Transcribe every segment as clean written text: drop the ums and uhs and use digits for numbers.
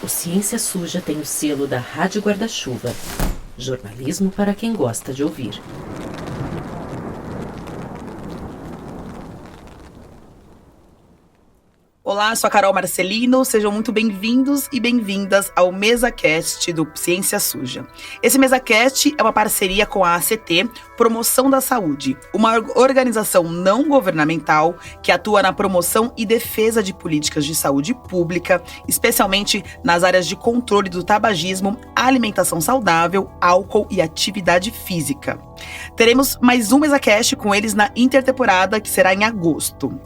O Ciência Suja tem o selo da Rádio Guarda-Chuva. Jornalismo para quem gosta de ouvir. Olá, sou a Carol Marcelino, sejam muito bem-vindos e bem-vindas ao MesaCast do Ciência Suja. Esse MesaCast é uma parceria com a ACT, Promoção da Saúde, uma organização não governamental que atua na promoção e defesa de políticas de saúde pública, especialmente nas áreas de controle do tabagismo, alimentação saudável, álcool e atividade física. Teremos mais um MesaCast com eles na intertemporada, que será em agosto.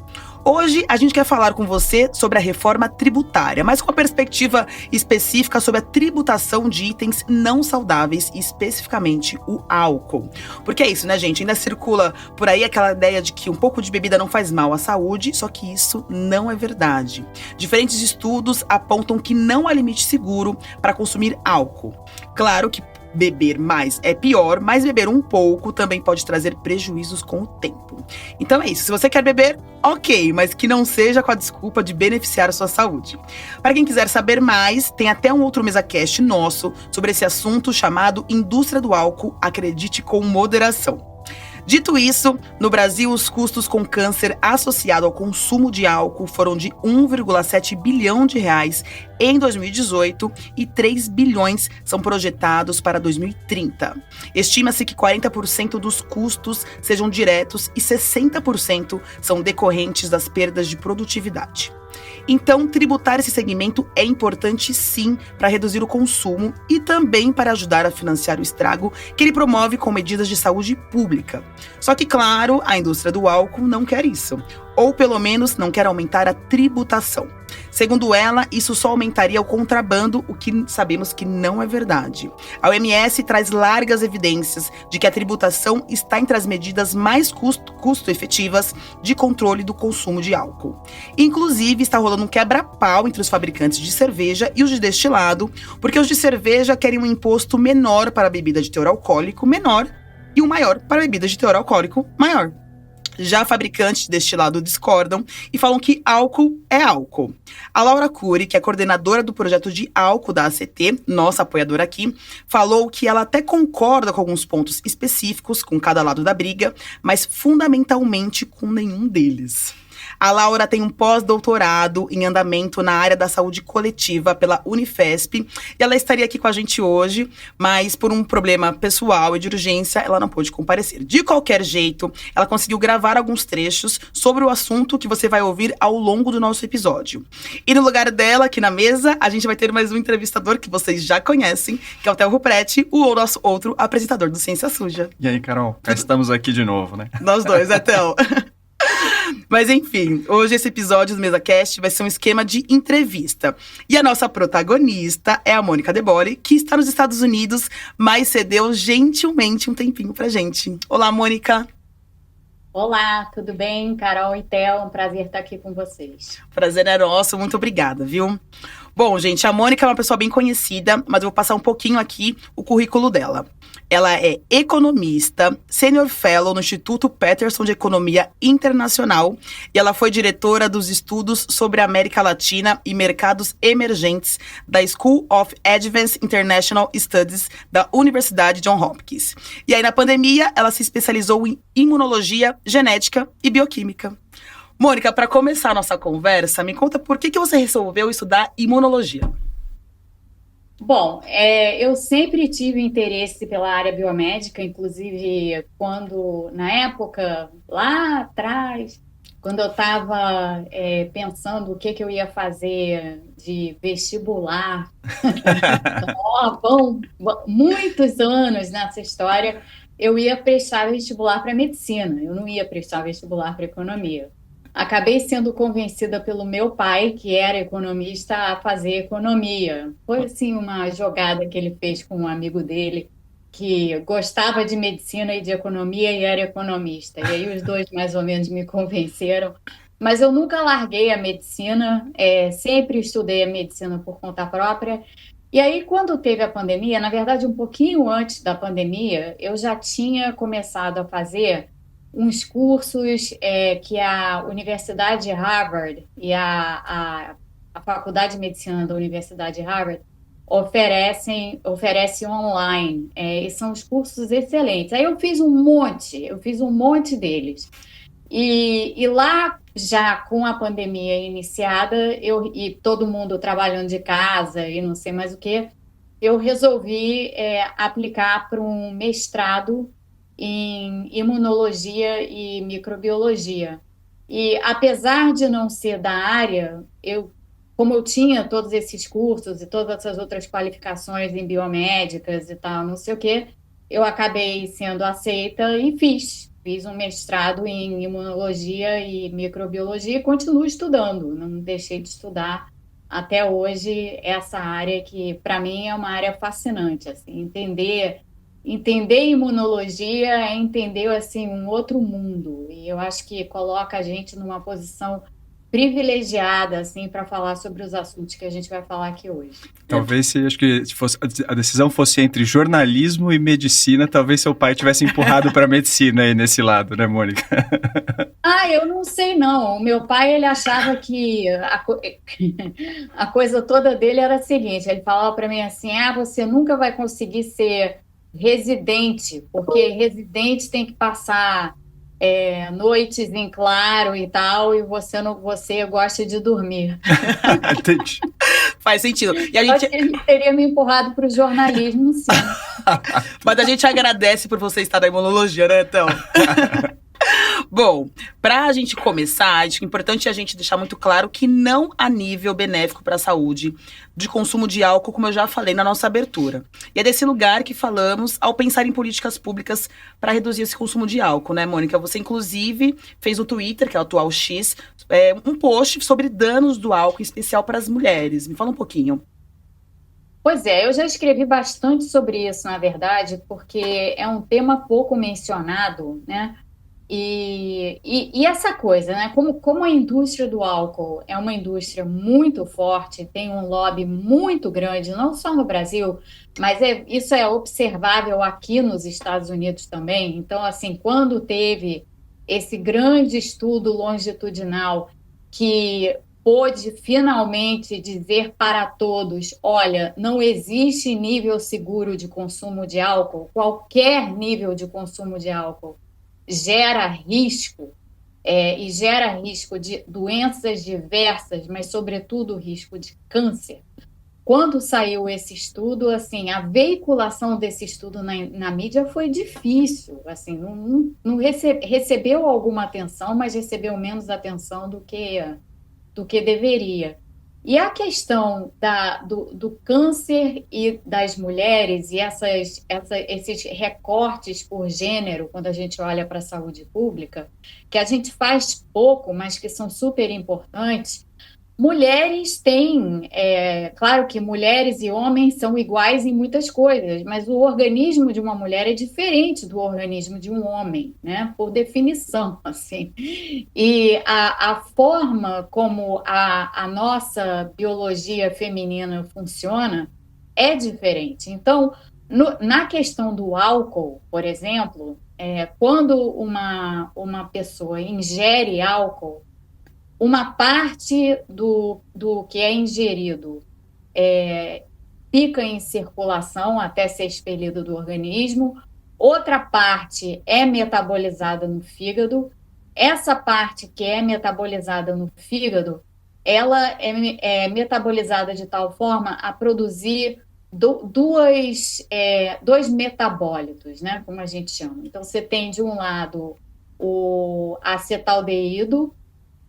Hoje a gente quer falar com você sobre a reforma tributária, mas com uma perspectiva específica sobre a tributação de itens não saudáveis, e especificamente o álcool. Porque é isso, né, gente? Ainda circula por aí aquela ideia de que um pouco de bebida não faz mal à saúde, só que isso não é verdade. Diferentes estudos apontam que não há limite seguro para consumir álcool. Claro que beber mais é pior, mas beber um pouco também pode trazer prejuízos com o tempo. Então é isso, se você quer beber, ok, mas que não seja com a desculpa de beneficiar a sua saúde. Para quem quiser saber mais, tem até um outro MesaCast nosso sobre esse assunto chamado Indústria do Álcool, acredite com moderação. Dito isso, no Brasil, os custos com câncer associado ao consumo de álcool foram de 1,7 bilhão de reais em 2018 e 3 bilhões são projetados para 2030. Estima-se que 40% dos custos sejam diretos e 60% são decorrentes das perdas de produtividade. Então, tributar esse segmento é importante sim para reduzir o consumo e também para ajudar a financiar o estrago que ele promove com medidas de saúde pública. Só que, claro, a indústria do álcool não quer isso, ou pelo menos não quer aumentar a tributação. Segundo ela, isso só aumentaria o contrabando, o que sabemos que não é verdade. A OMS traz largas evidências de que a tributação está entre as medidas mais custo-efetivas de controle do consumo de álcool. Inclusive, está rolando um quebra-pau entre os fabricantes de cerveja e os de destilado, porque os de cerveja querem um imposto menor para a bebida de teor alcoólico menor e um maior para a bebida de teor alcoólico maior. Já fabricantes de destilado discordam e falam que álcool é álcool. A Laura Cury, que é coordenadora do projeto de álcool da ACT, nossa apoiadora aqui, falou que ela até concorda com alguns pontos específicos com cada lado da briga, mas fundamentalmente com nenhum deles. A Laura tem um pós-doutorado em andamento na área da saúde coletiva pela Unifesp e ela estaria aqui com a gente hoje, mas por um problema pessoal e de urgência, ela não pôde comparecer. De qualquer jeito, ela conseguiu gravar alguns trechos sobre o assunto que você vai ouvir ao longo do nosso episódio. E no lugar dela, aqui na mesa, a gente vai ter mais um entrevistador que vocês já conhecem, que é o Theo Rupretti, o nosso outro apresentador do Ciência Suja. E aí, Carol? Já estamos aqui de novo, né? Nós dois, né, Theo? Mas enfim, hoje esse episódio do MesaCast vai ser um esquema de entrevista. E a nossa protagonista é a Mônica De Bolle, que está nos Estados Unidos, mas cedeu gentilmente um tempinho pra gente. Olá, Mônica! Olá, tudo bem? Carol e Theo, um prazer estar aqui com vocês. Prazer é nosso, muito obrigada, viu? Bom, gente, a Mônica é uma pessoa bem conhecida, mas eu vou passar um pouquinho aqui o currículo dela. Ela é economista, senior fellow no Instituto Peterson de Economia Internacional e ela foi diretora dos estudos sobre a América Latina e mercados emergentes da School of Advanced International Studies da Universidade Johns Hopkins. E aí, na pandemia, ela se especializou em imunologia, genética e bioquímica. Mônica, para começar a nossa conversa, me conta por que você resolveu estudar imunologia? Bom, eu sempre tive interesse pela área biomédica, inclusive na época, lá atrás, quando eu estava pensando o que eu ia fazer de vestibular, muitos anos nessa história, eu ia prestar vestibular para medicina, eu não ia prestar vestibular para economia. Acabei sendo convencida pelo meu pai, que era economista, a fazer economia. Foi, assim, uma jogada que ele fez com um amigo dele, que gostava de medicina e de economia e era economista. E aí os dois, mais ou menos, me convenceram. Mas eu nunca larguei a medicina, sempre estudei a medicina por conta própria. E aí, quando teve a pandemia, na verdade, um pouquinho antes da pandemia, eu já tinha começado a fazer uns cursos que a Universidade de Harvard e a a Faculdade de Medicina da Universidade de Harvard oferece online, e são os cursos excelentes. Aí eu fiz um monte deles. E lá, já com a pandemia iniciada, e todo mundo trabalhando de casa e não sei mais o que, eu resolvi aplicar para um mestrado em imunologia e microbiologia. E apesar de não ser da área, como eu tinha todos esses cursos e todas essas outras qualificações em biomédicas e tal, não sei o quê, eu acabei sendo aceita e fiz um mestrado em imunologia e microbiologia e continuo estudando, não deixei de estudar até hoje essa área que, para mim, é uma área fascinante, assim, entender imunologia é entender, assim, um outro mundo, e eu acho que coloca a gente numa posição privilegiada, assim, para falar sobre os assuntos que a gente vai falar aqui hoje. Talvez acho que se fosse, a decisão fosse entre jornalismo e medicina, talvez seu pai tivesse empurrado para medicina aí nesse lado, né, Mônica? Eu não sei não. O meu pai, ele achava que a coisa toda dele era a seguinte, ele falava para mim assim, você nunca vai conseguir ser residente, porque residente tem que passar noites em claro e tal, e você gosta de dormir. Entendi. Faz sentido. E a Eu acho gente... que ele teria me empurrado para o jornalismo, sim. Mas a gente agradece por você estar na imunologia, né, então? Bom, pra gente começar, acho que é importante a gente deixar muito claro que não há nível benéfico para a saúde de consumo de álcool, como eu já falei na nossa abertura. E é desse lugar que falamos ao pensar em políticas públicas para reduzir esse consumo de álcool, né, Mônica? Você, inclusive, fez no Twitter, que é o atual X, um post sobre danos do álcool, em especial para as mulheres. Me fala um pouquinho. Pois é, eu já escrevi bastante sobre isso, na verdade, porque é um tema pouco mencionado, né? E essa coisa, né? Como a indústria do álcool é uma indústria muito forte, tem um lobby muito grande, não só no Brasil, mas isso é observável aqui nos Estados Unidos também. Então, assim, quando teve esse grande estudo longitudinal que pôde finalmente dizer para todos: olha, não existe nível seguro de consumo de álcool, qualquer nível de consumo de álcool gera risco, e gera risco de doenças diversas, mas, sobretudo, risco de câncer. Quando saiu esse estudo, assim, a veiculação desse estudo na mídia foi difícil, assim, não recebeu alguma atenção, mas recebeu menos atenção do que deveria. E a questão do câncer e das mulheres e esses recortes por gênero, quando a gente olha para a saúde pública, que a gente faz pouco, mas que são super importantes. Mulheres têm, claro que mulheres e homens são iguais em muitas coisas, mas o organismo de uma mulher é diferente do organismo de um homem, né? Por definição, assim. E a forma como a nossa biologia feminina funciona é diferente. Então, na questão do álcool, por exemplo, quando uma pessoa ingere álcool, uma parte do que é ingerido fica em circulação até ser expelido do organismo, outra parte é metabolizada no fígado. Essa parte que é metabolizada no fígado, ela é metabolizada de tal forma a produzir dois metabólitos, né, como a gente chama. Então, você tem, de um lado, o acetaldeído,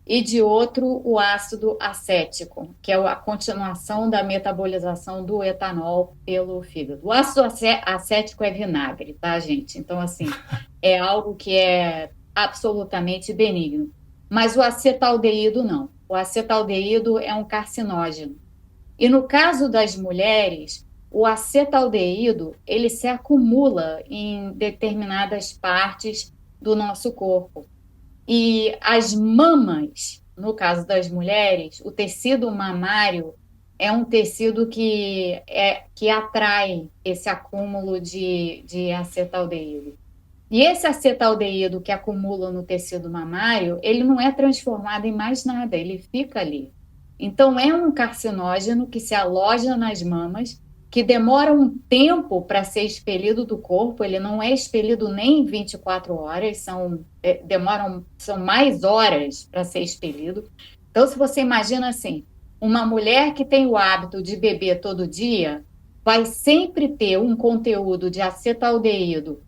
e de outro o ácido acético, que é a continuação da metabolização do etanol pelo fígado. O ácido acético é vinagre, tá, gente? Então, assim, é algo que é absolutamente benigno. Mas o acetaldeído não. O acetaldeído é um carcinógeno. E no caso das mulheres, o acetaldeído, ele se acumula em determinadas partes do nosso corpo. E as mamas, no caso das mulheres, o tecido mamário é um tecido que atrai esse acúmulo de acetaldeído. E esse acetaldeído que acumula no tecido mamário, ele não é transformado em mais nada, ele fica ali. Então, é um carcinógeno que se aloja nas mamas, que demora um tempo para ser expelido do corpo, ele não é expelido nem em 24 horas, são mais horas para ser expelido. Então, se você imagina assim, uma mulher que tem o hábito de beber todo dia, vai sempre ter um conteúdo de acetaldeído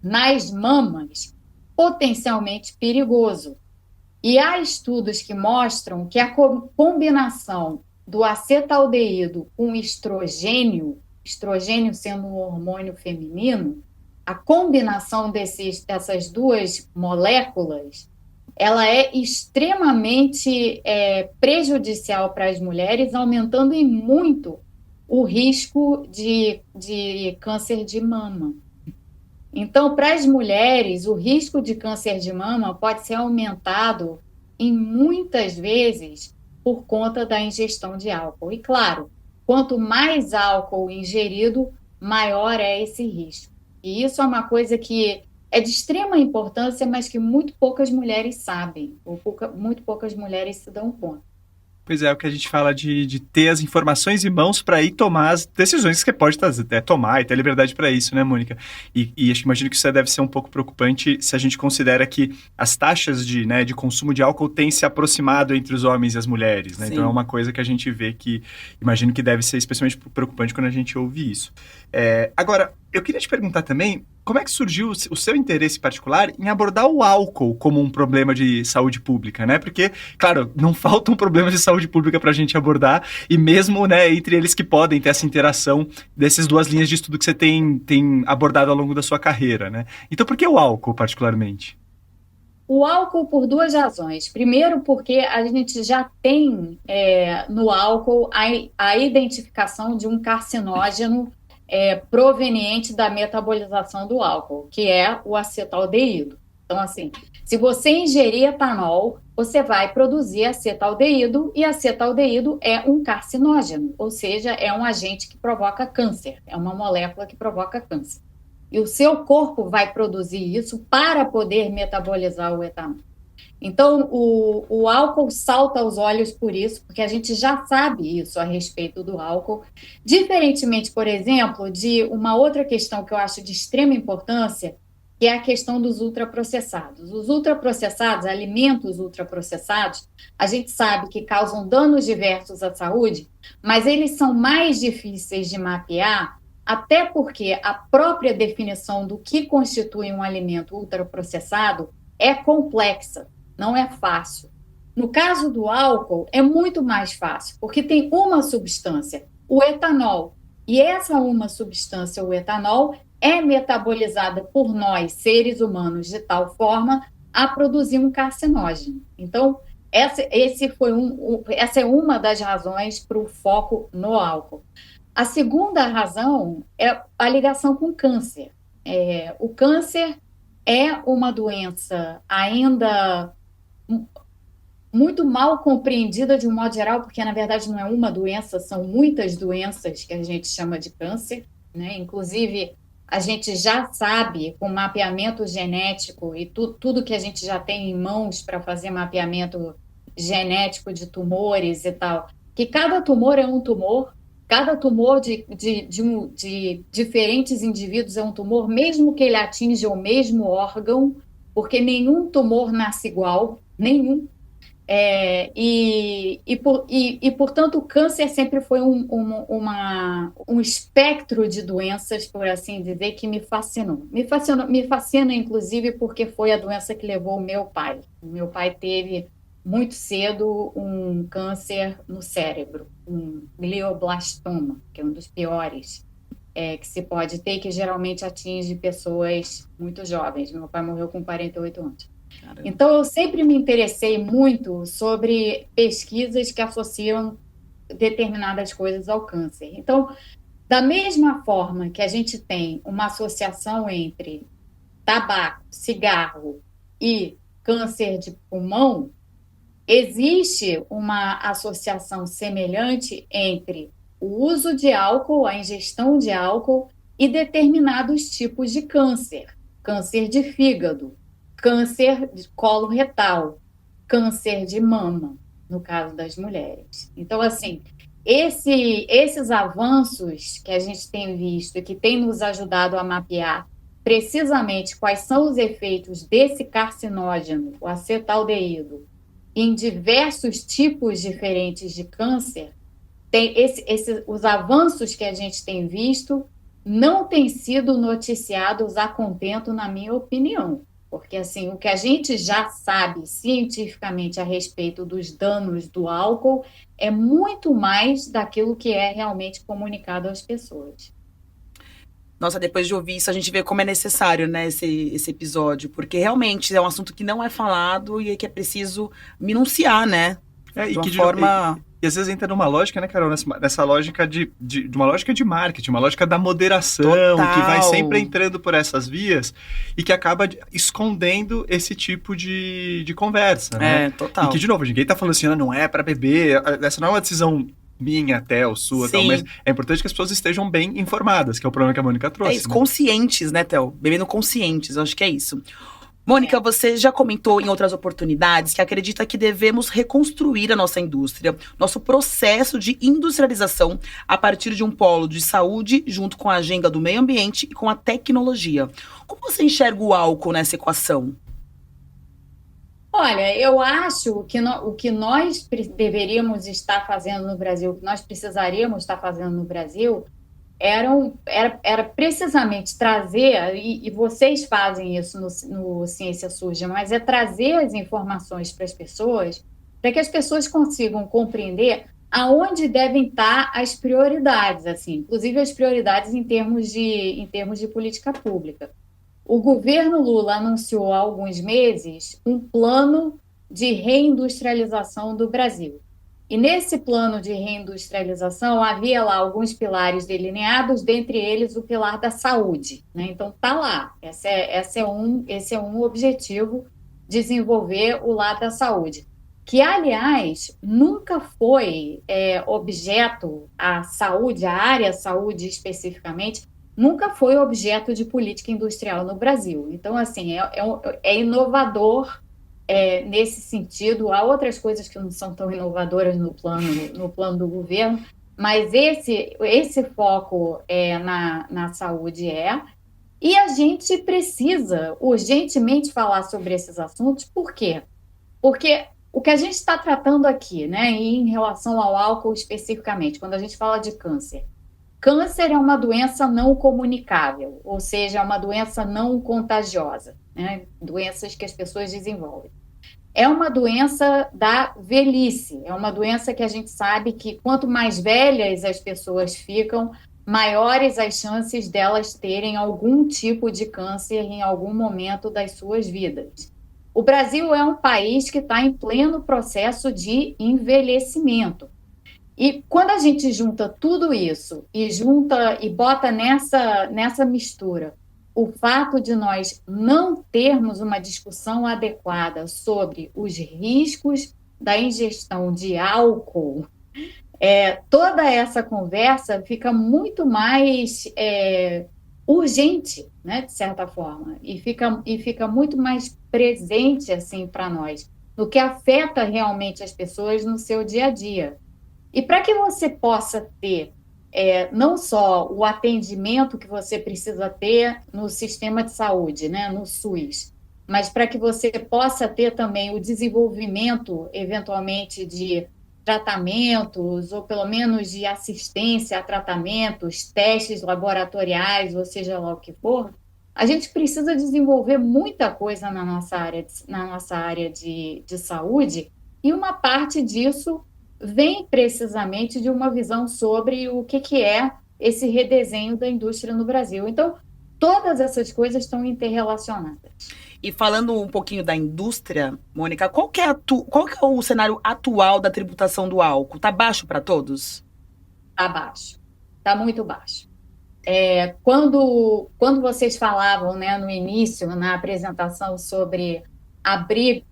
nas mamas potencialmente perigoso. E há estudos que mostram que a combinação do acetaldeído com estrogênio sendo um hormônio feminino, a combinação dessas duas moléculas, ela é extremamente prejudicial para as mulheres, aumentando em muito o risco de câncer de mama. Então, para as mulheres, o risco de câncer de mama pode ser aumentado em muitas vezes por conta da ingestão de álcool. E, claro, quanto mais álcool ingerido, maior é esse risco. E isso é uma coisa que é de extrema importância, mas que muito poucas mulheres sabem, ou muito poucas mulheres se dão conta. Pois é, o que a gente fala de ter as informações em mãos para ir tomar as decisões que você pode tomar e ter liberdade para isso, né, Mônica? E imagino que isso deve ser um pouco preocupante se a gente considera que as taxas de consumo de álcool têm se aproximado entre os homens e as mulheres, né? Sim. Então é uma coisa que a gente vê que imagino que deve ser especialmente preocupante quando a gente ouve isso. Agora, eu queria te perguntar também, como é que surgiu o seu interesse particular em abordar o álcool como um problema de saúde pública, né? Porque, claro, não faltam problemas de saúde pública para a gente abordar, e mesmo, né, entre eles que podem ter essa interação dessas duas linhas de estudo que você tem abordado ao longo da sua carreira, né? Então, por que o álcool, particularmente? O álcool por duas razões. Primeiro, porque a gente já tem no álcool a identificação de um carcinógeno proveniente da metabolização do álcool, que é o acetaldeído. Então, assim, se você ingerir etanol, você vai produzir acetaldeído, e acetaldeído é um carcinógeno, ou seja, é um agente que provoca câncer, é uma molécula que provoca câncer. E o seu corpo vai produzir isso para poder metabolizar o etanol. Então, o álcool salta aos olhos por isso, porque a gente já sabe isso a respeito do álcool. Diferentemente, por exemplo, de uma outra questão que eu acho de extrema importância, que é a questão dos ultraprocessados. Os ultraprocessados, alimentos ultraprocessados, a gente sabe que causam danos diversos à saúde, mas eles são mais difíceis de mapear, até porque a própria definição do que constitui um alimento ultraprocessado é complexa. Não é fácil. No caso do álcool, é muito mais fácil, porque tem uma substância, o etanol. E essa uma substância, o etanol, é metabolizada por nós, seres humanos, de tal forma a produzir um carcinógeno. Então, essa é uma das razões para o foco no álcool. A segunda razão é a ligação com o câncer. O câncer é uma doença ainda muito mal compreendida de um modo geral, porque na verdade não é uma doença, são muitas doenças que a gente chama de câncer, né? Inclusive, a gente já sabe, com mapeamento genético e tudo que a gente já tem em mãos para fazer mapeamento genético de tumores e tal, que cada tumor é um tumor, cada tumor de diferentes indivíduos é um tumor, mesmo que ele atinja o mesmo órgão, porque nenhum tumor nasce igual, nenhum. Portanto, o câncer sempre foi um espectro de doenças, por assim dizer, que me fascinou. Me fascina, inclusive, porque foi a doença que levou o meu pai. O meu pai teve, muito cedo, um câncer no cérebro, um glioblastoma, que é um dos piores que se pode ter, que geralmente atinge pessoas muito jovens. Meu pai morreu com 48 anos. Caramba. Então, eu sempre me interessei muito sobre pesquisas que associam determinadas coisas ao câncer. Então, da mesma forma que a gente tem uma associação entre tabaco, cigarro e câncer de pulmão, existe uma associação semelhante entre o uso de álcool, a ingestão de álcool e determinados tipos de câncer. Câncer de fígado, câncer de colo retal, câncer de mama. no caso das mulheres. Então, assim, esses avanços que a gente tem visto e que tem nos ajudado a mapear precisamente quais são os efeitos desse carcinógeno, o acetaldeído, em diversos tipos diferentes de câncer, os avanços que a gente tem visto não têm sido noticiados a contento, na minha opinião. Porque, assim, o que a gente já sabe cientificamente a respeito dos danos do álcool é muito mais daquilo que é realmente comunicado às pessoas. Nossa, depois de ouvir isso, a gente vê como é necessário, né, esse episódio. Porque realmente é um assunto que não é falado e que é preciso minuciar, né? E De uma que forma... E às vezes entra numa lógica, né, Carol? Nessa lógica de uma lógica de marketing, uma lógica da moderação, Total. que vai sempre entrando por essessa vias e que acaba escondendo esse tipo de conversa, né? Total. E que, de novo, ninguém tá falando assim, não é pra beber, essa não é uma decisão minha até, ou sua, tal, mas é importante que as pessoas estejam bem informadas, que é o problema que a Mônica trouxe. É isso, conscientes, né, Theo? Bebendo conscientes, eu acho que é isso. Mônica, você já comentou em outras oportunidades que acredita que devemos reconstruir a nossa indústria, nosso processo de industrialização a partir de um polo de saúde junto com a agenda do meio ambiente e com a tecnologia. Como você enxerga o álcool nessa equação? Olha, eu acho que o que nós deveríamos estar fazendo no Brasil, o que nós precisaríamos estar fazendo no Brasil, era precisamente trazer, e vocês fazem isso no Ciência Suja, mas é trazer as informações para as pessoas, para que as pessoas consigam compreender aonde devem estar as prioridades, assim, inclusive as prioridades em termos de política pública. O governo Lula anunciou há alguns meses um plano de reindustrialização do Brasil. E nesse plano de reindustrialização havia lá alguns pilares delineados, dentre eles o pilar da saúde, né? Então está lá, esse é um objetivo, desenvolver o lado da saúde, que aliás nunca foi objeto, a saúde, a área saúde especificamente, nunca foi objeto de política industrial no Brasil. Então, assim, é inovador nesse sentido. Há outras coisas que não são tão inovadoras no plano do governo, mas esse foco na saúde E a gente precisa urgentemente falar sobre esses assuntos. Por quê? Porque o que a gente está tratando aqui, né, em relação ao álcool especificamente, quando a gente fala de câncer, câncer é uma doença não comunicável, ou seja, é uma doença não contagiosa, né? Doenças que as pessoas desenvolvem. É uma doença da velhice, é uma doença que a gente sabe que quanto mais velhas as pessoas ficam, maiores as chances delas terem algum tipo de câncer em algum momento das suas vidas. O Brasil é um país que está em pleno processo de envelhecimento. E quando a gente junta tudo isso e bota nessa mistura o fato de nós não termos uma discussão adequada sobre os riscos da ingestão de álcool, toda essa conversa fica muito mais urgente, né, de certa forma, e fica muito mais presente assim, para nós, no que afeta realmente as pessoas no seu dia a dia. E para que você possa ter não só o atendimento que você precisa ter no sistema de saúde, né, no SUS, mas para que você possa ter também o desenvolvimento, eventualmente, de tratamentos, ou pelo menos de assistência a tratamentos, testes laboratoriais, ou seja lá o que for, a gente precisa desenvolver muita coisa na nossa área de saúde, e uma parte disso vem precisamente de uma visão sobre o que é esse redesenho da indústria no Brasil. Então, todas essas coisas estão interrelacionadas. E falando um pouquinho da indústria, Mônica, qual que é o cenário atual da tributação do álcool? Tá baixo para todos? Tá baixo. Tá muito baixo. Quando vocês falavam, né, no início, na apresentação, sobre a briga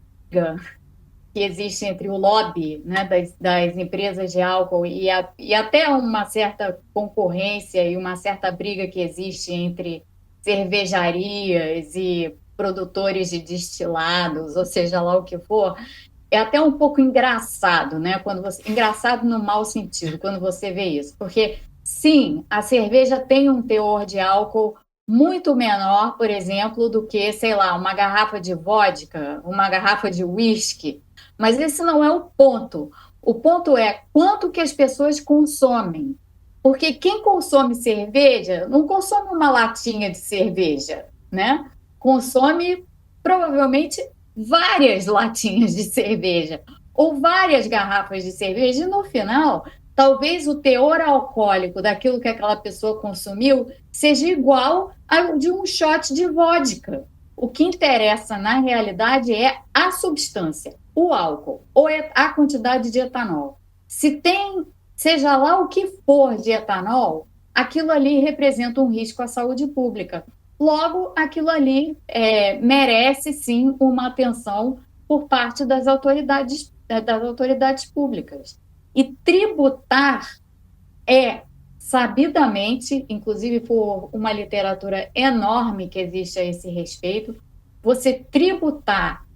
que existe entre o lobby, né, das empresas de álcool e até uma certa concorrência e uma certa briga que existe entre cervejarias e produtores de destilados, ou seja lá o que for, é até um pouco engraçado, né? Engraçado no mau sentido, quando você vê isso. Porque, sim, a cerveja tem um teor de álcool muito menor, por exemplo, do que, sei lá, uma garrafa de vodka, uma garrafa de whisky. Mas esse não é o ponto. O ponto é quanto que as pessoas consomem. Porque quem consome cerveja não consome uma latinha de cerveja, né? Consome provavelmente várias latinhas de cerveja ou várias garrafas de cerveja, e no final, talvez o teor alcoólico daquilo que aquela pessoa consumiu seja igual ao de um shot de vodka. O que interessa na realidade é a substância, o álcool, ou a quantidade de etanol. Se tem, seja lá o que for de etanol, aquilo ali representa um risco à saúde pública. Logo, aquilo ali merece sim uma atenção por parte das autoridades públicas. E tributar é sabidamente, inclusive por uma literatura enorme que existe a esse respeito, você tributar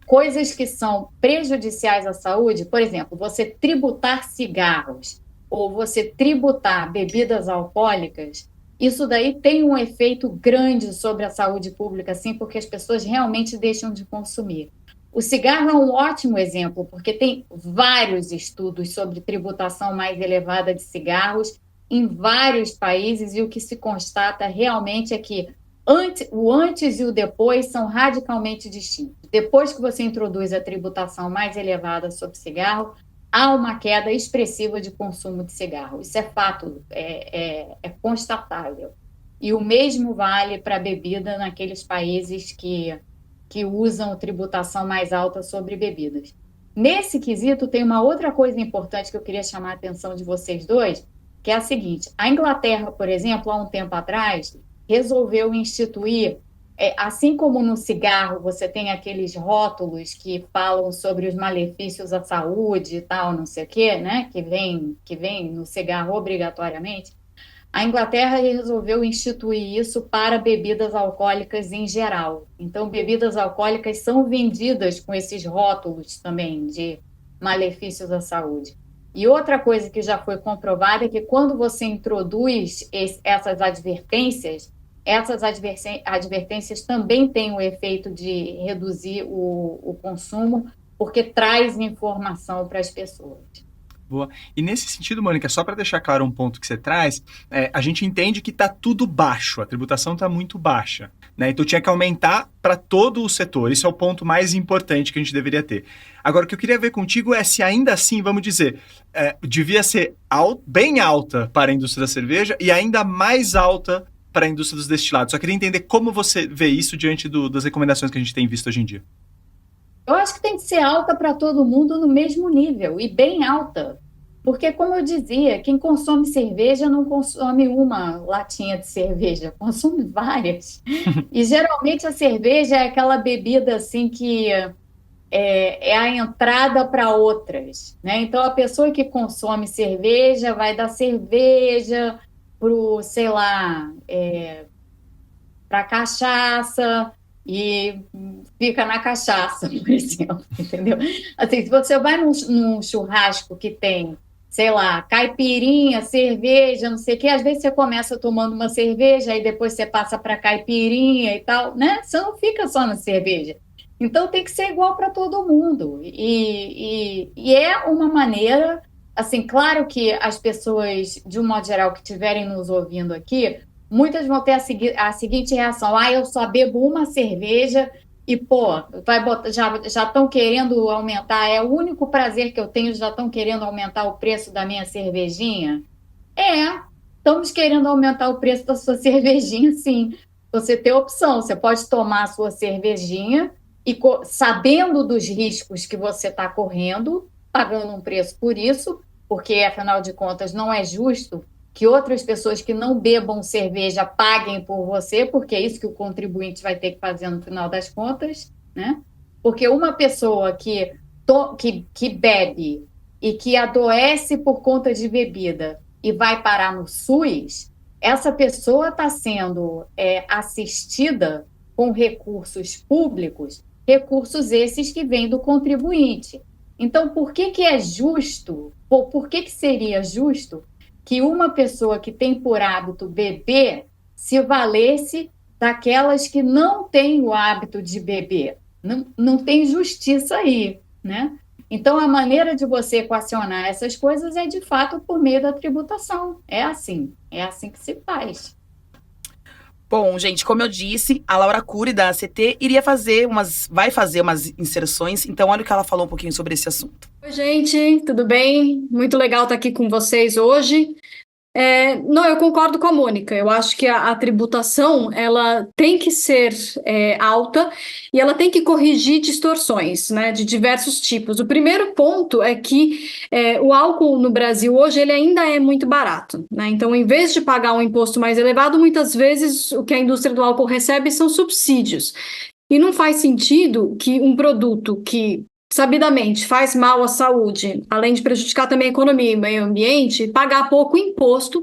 coisas que são prejudiciais à saúde, por exemplo, você tributar cigarros ou você tributar bebidas alcoólicas, isso daí tem um efeito grande sobre a saúde pública, sim, porque as pessoas realmente deixam de consumir. O cigarro é um ótimo exemplo, porque tem vários estudos sobre tributação mais elevada de cigarros em vários países, e o que se constata realmente é que o antes e o depois são radicalmente distintos. Depois que você introduz a tributação mais elevada sobre cigarro, há uma queda expressiva de consumo de cigarro. Isso é fato, é constatável. E o mesmo vale para a bebida naqueles países que usam tributação mais alta sobre bebidas. Nesse quesito, tem uma outra coisa importante que eu queria chamar a atenção de vocês dois, que é a seguinte: a Inglaterra, por exemplo, há um tempo atrás, resolveu instituir, assim como no cigarro você tem aqueles rótulos que falam sobre os malefícios à saúde e tal, não sei o quê, né, que vem no cigarro obrigatoriamente, a Inglaterra resolveu instituir isso para bebidas alcoólicas em geral. Então, bebidas alcoólicas são vendidas com esses rótulos também de malefícios à saúde. E outra coisa que já foi comprovada é que quando você introduz essas advertências também têm o efeito de reduzir o consumo, porque traz informação para as pessoas. Boa. E nesse sentido, Mônica, só para deixar claro um ponto que você traz, a gente entende que está tudo baixo, a tributação está muito baixa, né? Então tinha que aumentar para todo o setor, isso é o ponto mais importante que a gente deveria ter. Agora, o que eu queria ver contigo é se ainda assim, vamos dizer, devia ser bem alta para a indústria da cerveja e ainda mais alta para a indústria dos destilados. Só queria entender como você vê isso diante das recomendações que a gente tem visto hoje em dia. Eu acho que tem que ser alta para todo mundo no mesmo nível, e bem alta. Porque, como eu dizia, quem consome cerveja não consome uma latinha de cerveja, consome várias. E, geralmente, a cerveja é aquela bebida assim que é a entrada para outras, né? Então, a pessoa que consome cerveja vai dar cerveja para, sei lá, para cachaça, e fica na cachaça, por exemplo, entendeu? Assim, se você vai num churrasco que tem, sei lá, caipirinha, cerveja, não sei o quê, às vezes você começa tomando uma cerveja e depois você passa para caipirinha e tal, né? Você não fica só na cerveja. Então tem que ser igual para todo mundo. E é uma maneira, assim, claro que as pessoas, de um modo geral, que estiverem nos ouvindo aqui, muitas vão ter a seguinte reação: eu só bebo uma cerveja e, pô, já estão querendo aumentar, é o único prazer que eu tenho, já estão querendo aumentar o preço da minha cervejinha? Estamos querendo aumentar o preço da sua cervejinha, sim. Você tem opção, você pode tomar a sua cervejinha e, sabendo dos riscos que você está correndo, pagando um preço por isso, porque, afinal de contas, não é justo que outras pessoas que não bebam cerveja paguem por você, porque é isso que o contribuinte vai ter que fazer no final das contas, né? Porque uma pessoa que bebe e que adoece por conta de bebida e vai parar no SUS, essa pessoa está sendo assistida com recursos públicos recursos esses que vêm do contribuinte. Então, por que que é justo, por que que seria justo que uma pessoa que tem por hábito beber se valesse daquelas que não têm o hábito de beber? Não tem justiça aí, né? Então, a maneira de você equacionar essas coisas é, de fato, por meio da tributação. É assim que se faz. Bom, gente, como eu disse, a Laura Cury, da ACT, vai fazer umas inserções, então olha o que ela falou um pouquinho sobre esse assunto. Oi, gente, tudo bem? Muito legal estar aqui com vocês hoje. Não, eu concordo com a Mônica. Eu acho que a tributação ela tem que ser alta e ela tem que corrigir distorções, né, de diversos tipos. O primeiro ponto é que o álcool no Brasil hoje ele ainda é muito barato, né? Então, em vez de pagar um imposto mais elevado, muitas vezes o que a indústria do álcool recebe são subsídios. E não faz sentido que um produto que sabidamente faz mal à saúde, além de prejudicar também a economia e o meio ambiente, pagar pouco imposto,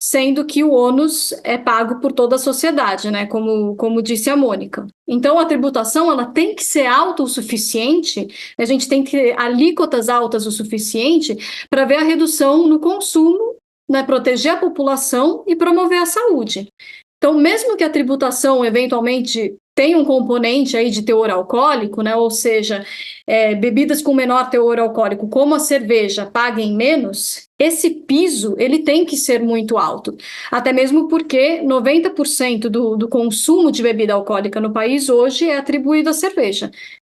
sendo que o ônus é pago por toda a sociedade, né? Como disse a Mônica. Então, a tributação ela tem que ser alta o suficiente, a gente tem que ter alíquotas altas o suficiente para ver a redução no consumo, né? Proteger a população e promover a saúde. Então, mesmo que a tributação eventualmente tenha um componente aí de teor alcoólico, né? Ou seja, bebidas com menor teor alcoólico, como a cerveja, paguem menos, esse piso ele tem que ser muito alto. Até mesmo porque 90% do consumo de bebida alcoólica no país hoje é atribuído à cerveja.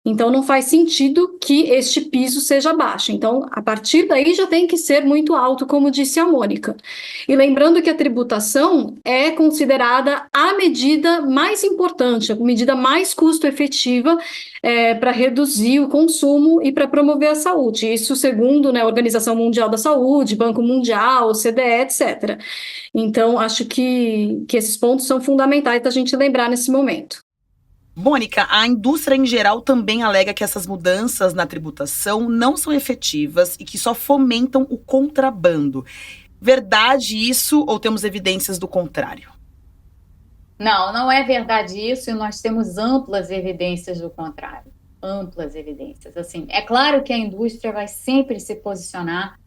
Então, não faz sentido que este piso seja baixo. Então, a partir daí já tem que ser muito alto, como disse a Mônica. E lembrando que a tributação é considerada a medida mais importante, a medida mais custo-efetiva para reduzir o consumo e para promover a saúde. Isso segundo, né, a Organização Mundial da Saúde, Banco Mundial, OCDE, etc. Então, acho que esses pontos são fundamentais da gente lembrar nesse momento. Mônica, a indústria em geral também alega que essas mudanças na tributação não são efetivas e que só fomentam o contrabando. Verdade isso ou temos evidências do contrário? Não é verdade isso, e nós temos amplas evidências do contrário. Amplas evidências. Assim, é claro que a indústria vai sempre se posicionar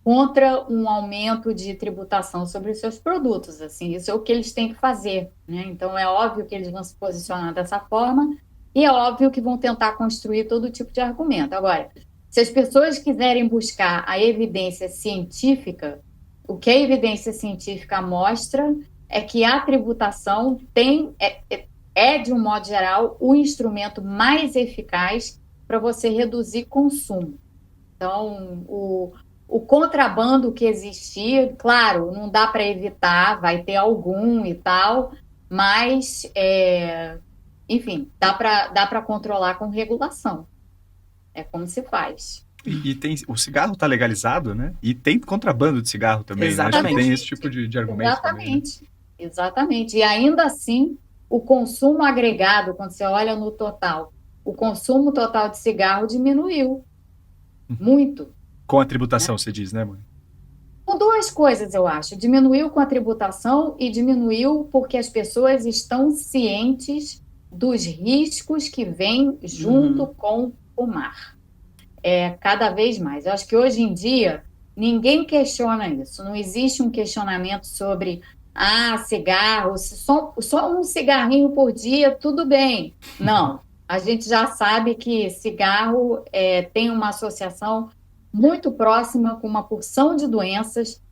contra um aumento de tributação sobre os seus produtos. Assim, isso é o que eles têm que fazer, né? Então, é óbvio que eles vão se posicionar dessa forma e é óbvio que vão tentar construir todo tipo de argumento. Agora, se as pessoas quiserem buscar a evidência científica, o que a evidência científica mostra é que a tributação de um modo geral, o instrumento mais eficaz para você reduzir consumo. Então, o contrabando que existia, claro, não dá para evitar, vai ter algum e tal, mas, enfim, dá para controlar com regulação. É como se faz. E o cigarro está legalizado, né? E tem contrabando de cigarro também, Exatamente. né? Acho que tem esse tipo de argumento. Exatamente, também, né? exatamente. E ainda assim, o consumo agregado, quando você olha no total, o consumo total de cigarro diminuiu muito. Com a tributação, você diz, né, mãe? Com duas coisas, eu acho. Diminuiu com a tributação e diminuiu porque as pessoas estão cientes dos riscos que vêm junto com o mar. Cada vez mais. Eu acho que hoje em dia ninguém questiona isso. Não existe um questionamento sobre cigarro, só um cigarrinho por dia, tudo bem. Não. A gente já sabe que cigarro tem uma associação muito próxima com uma porção de doenças,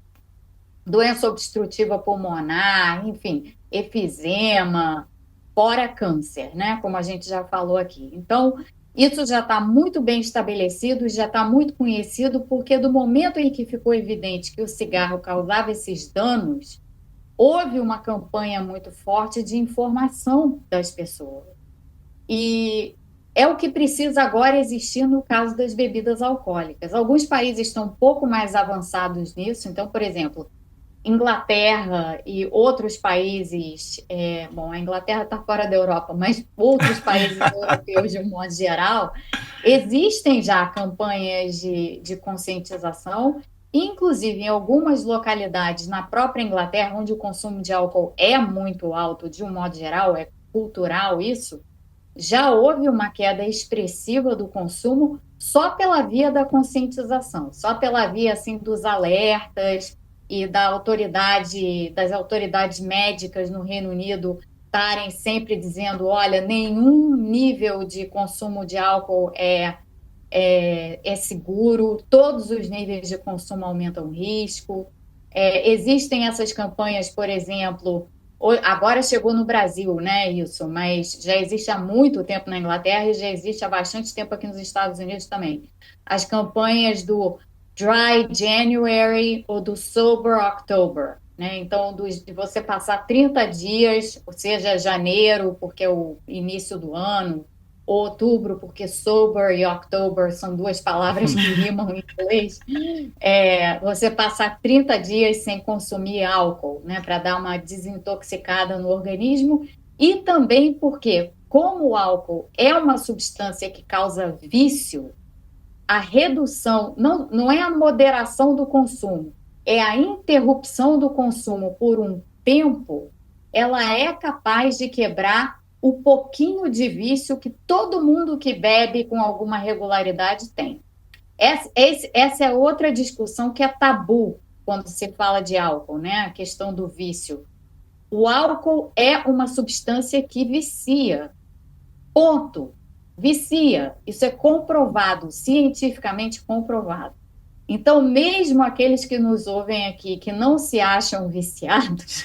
doença obstrutiva pulmonar, enfim, efizema, fora câncer, né? Como a gente já falou aqui. Então, isso já está muito bem estabelecido, já está muito conhecido, porque do momento em que ficou evidente que o cigarro causava esses danos, houve uma campanha muito forte de informação das pessoas. E é o que precisa agora existir no caso das bebidas alcoólicas. Alguns países estão um pouco mais avançados nisso. Então, por exemplo, Inglaterra e outros países... a Inglaterra está fora da Europa, mas outros países europeus, de um modo geral, existem já campanhas de conscientização. Inclusive, em algumas localidades na própria Inglaterra, onde o consumo de álcool é muito alto, de um modo geral, é cultural isso, já houve uma queda expressiva do consumo só pela via da conscientização, só pela via assim dos alertas e das autoridades médicas no Reino Unido estarem sempre dizendo, olha, nenhum nível de consumo de álcool é seguro, todos os níveis de consumo aumentam o risco. Existem essas campanhas, por exemplo, agora chegou no Brasil, né, isso, mas já existe há muito tempo na Inglaterra e já existe há bastante tempo aqui nos Estados Unidos também. As campanhas do Dry January ou do Sober October, né? Então, de você passar 30 dias, ou seja, janeiro, porque é o início do ano, outubro, porque sober e October são duas palavras que rimam em inglês, você passar 30 dias sem consumir álcool, né, para dar uma desintoxicada no organismo, e também porque, como o álcool é uma substância que causa vício, a redução, não é a moderação do consumo, é a interrupção do consumo por um tempo, ela é capaz de quebrar o pouquinho de vício que todo mundo que bebe com alguma regularidade tem. Essa é outra discussão que é tabu quando se fala de álcool, né? A questão do vício. O álcool é uma substância que vicia. Ponto. Vicia. Isso é comprovado, cientificamente comprovado. Então, mesmo aqueles que nos ouvem aqui, que não se acham viciados,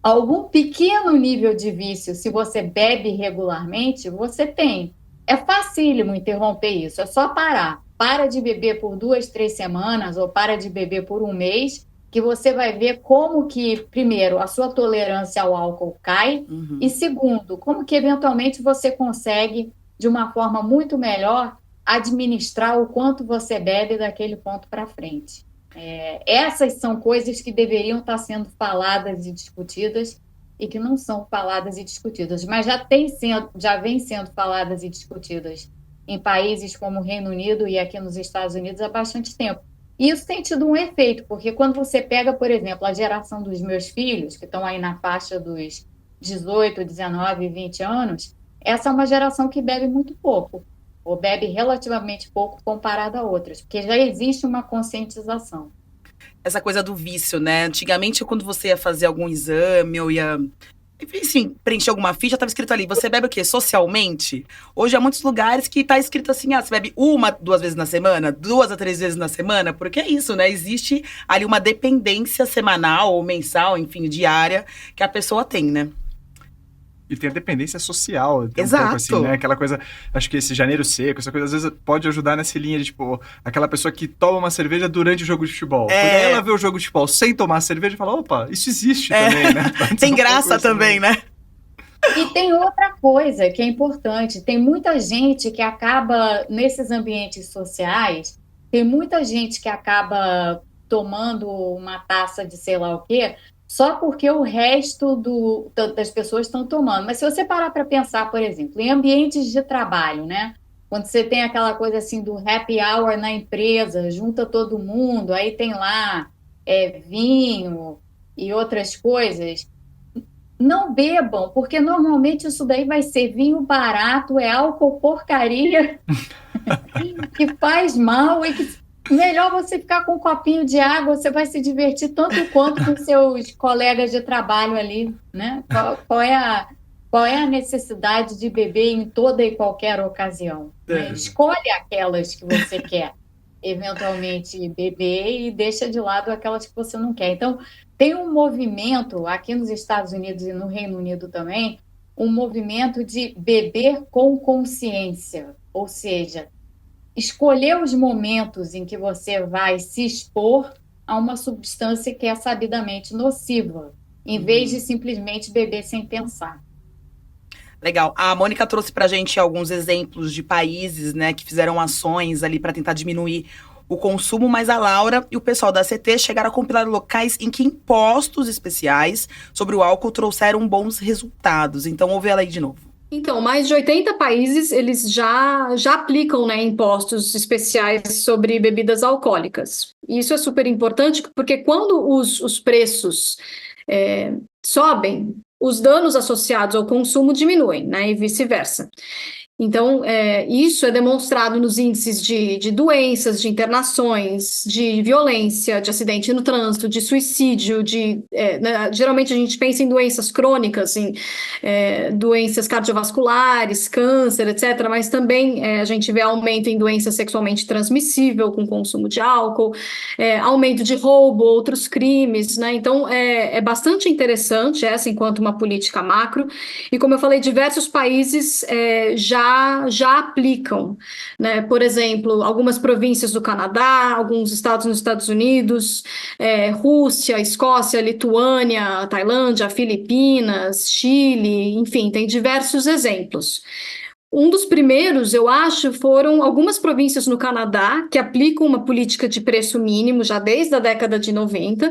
algum pequeno nível de vício, se você bebe regularmente, você tem. É facílimo interromper isso, é só parar. Para de beber por 2, 3 semanas ou para de beber por um mês, que você vai ver como que, primeiro, a sua tolerância ao álcool cai, e segundo, como que eventualmente você consegue, de uma forma muito melhor, administrar o quanto você bebe daquele ponto para frente. Essas são coisas que deveriam estar sendo faladas e discutidas e que não são faladas e discutidas, mas já vem sendo faladas e discutidas em países como o Reino Unido e aqui nos Estados Unidos há bastante tempo. E isso tem tido um efeito, porque quando você pega, por exemplo, a geração dos meus filhos, que estão aí na faixa dos 18, 19, 20 anos, essa é uma geração que bebe muito pouco, ou bebe relativamente pouco comparado a outras, porque já existe uma conscientização. Essa coisa do vício, né? Antigamente, quando você ia fazer algum exame ou ia, enfim, preencher alguma ficha, estava escrito ali, você bebe o quê? Socialmente? Hoje há muitos lugares que está escrito assim, você bebe 1, 2 vezes na semana, 2 a 3 vezes na semana, porque é isso, né? Existe ali uma dependência semanal ou mensal, enfim, diária, que a pessoa tem, né? E tem a dependência social, tem Exato. Um pouco assim, né? Aquela coisa, acho que esse janeiro seco, essa coisa, às vezes pode ajudar nessa linha de, tipo, aquela pessoa que toma uma cerveja durante o jogo de futebol. Quando ela vê o jogo de futebol sem tomar cerveja, fala, opa, isso existe também, né? Tem graça também, né? E tem outra coisa que é importante, tem muita gente que acaba, nesses ambientes sociais, tem muita gente que acaba tomando uma taça de sei lá o quê, só porque o resto das pessoas estão tomando. Mas se você parar para pensar, por exemplo, em ambientes de trabalho, né? Quando você tem aquela coisa assim do happy hour na empresa, junta todo mundo, aí tem lá vinho e outras coisas. Não bebam, porque normalmente isso daí vai ser vinho barato, é álcool porcaria, que faz mal e que melhor você ficar com um copinho de água, você vai se divertir tanto quanto com seus colegas de trabalho ali, né? Qual é a necessidade de beber em toda e qualquer ocasião? Né? Escolhe aquelas que você quer eventualmente beber e deixa de lado aquelas que você não quer. Então, tem um movimento aqui nos Estados Unidos e no Reino Unido também, um movimento de beber com consciência, ou seja, escolher os momentos em que você vai se expor a uma substância que é sabidamente nociva, em vez de simplesmente beber sem pensar. Legal. A Mônica trouxe pra gente alguns exemplos de países, né, que fizeram ações ali para tentar diminuir o consumo, mas a Laura e o pessoal da ACT chegaram a compilar locais em que impostos especiais sobre o álcool trouxeram bons resultados. Então, ouve ela aí de novo. Então, mais de 80 países, eles já aplicam, né, impostos especiais sobre bebidas alcoólicas. E isso é super importante, porque quando os preços sobem, os danos associados ao consumo diminuem, né, e vice-versa. Então, isso é demonstrado nos índices de doenças, de internações, de violência, de acidente no trânsito, de suicídio, né, geralmente a gente pensa em doenças crônicas, em doenças cardiovasculares, câncer, etc., mas também a gente vê aumento em doença sexualmente transmissível com consumo de álcool, aumento de roubo, outros crimes, né? Então, é bastante interessante essa enquanto uma política macro, e como eu falei, diversos países já aplicam, né? Por exemplo, algumas províncias do Canadá, alguns estados nos Estados Unidos, Rússia, Escócia, Lituânia, Tailândia, Filipinas, Chile, enfim, tem diversos exemplos. Um dos primeiros, eu acho, foram algumas províncias no Canadá que aplicam uma política de preço mínimo já desde a década de 90,